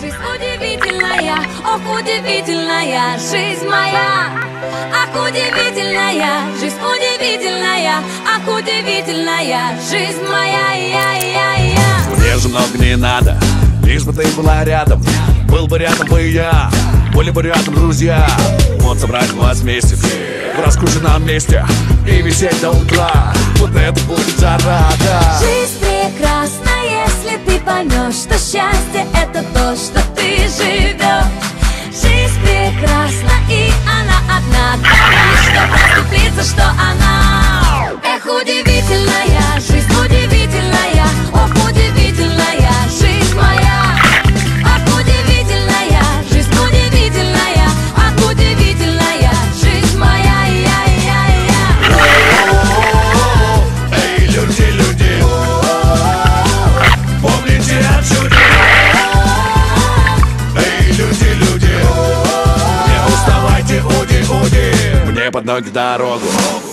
жизнь удивительная, ох, удивительная жизнь моя. Ах, удивительная жизнь, удивительная, ах, удивительная жизнь моя. Мне же много не надо, лишь бы ты была рядом. Был бы рядом бы я, были бы рядом друзья. Вот собрать вас вместе в раскушенном месте и висеть до утра. Вот это будет зарада. Жизнь прекрасна, если ты поймешь, что счастье это то, что ты живешь. Жизнь прекрасна, и она одна, дана, что проступится, что она. Эх, удивительная жизнь, удивительная, ох, удивительная жизнь моя. Ах, удивительная жизнь, удивительная, ах, удивительная жизнь моя. Эй, люди, помните о чуде. Эй, люди, не уставайте, уди, мне под ноги дорогу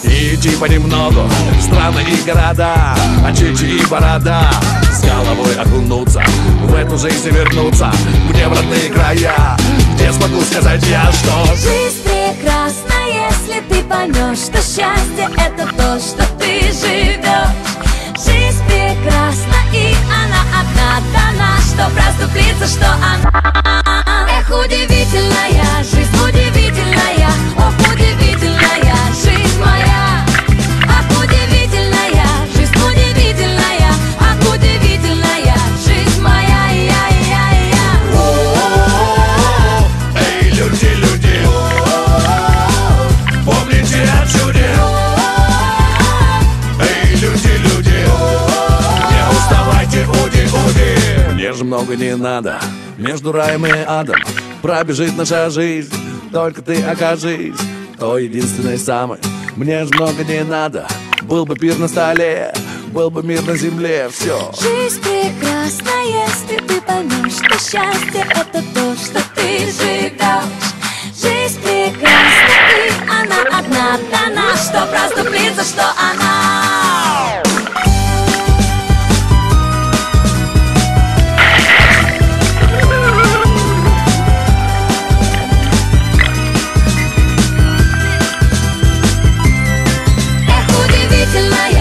и идти понемногу. Страны и города, очечи и борода, с головой окунуться, в эту жизнь и вернуться, мне в родные края, где смогу сказать я, что жизнь прекрасна, если ты поймешь, что счастье это то, что ты живешь. Жизнь прекрасна, и она одна, дана, что проступится, что она. Эх, удивительная жизнь, удивительная, ох, удивительная жизнь моя. Ах, удивительная жизнь, удивительная, ах, удивительная жизнь моя. эй, люди, помните о чуде. Эй, люди, не уставайте, уди, мне же много не надо, между раем и адом пробежит наша жизнь, только ты окажись той единственной самой. Мне же много не надо, был бы пир на столе, был бы мир на земле, все. Жизнь прекрасна, если ты поймешь, что счастье это то, что ты живешь. Жизнь прекрасна, и она одна, дана, что проступится, что она. Эх, удивительная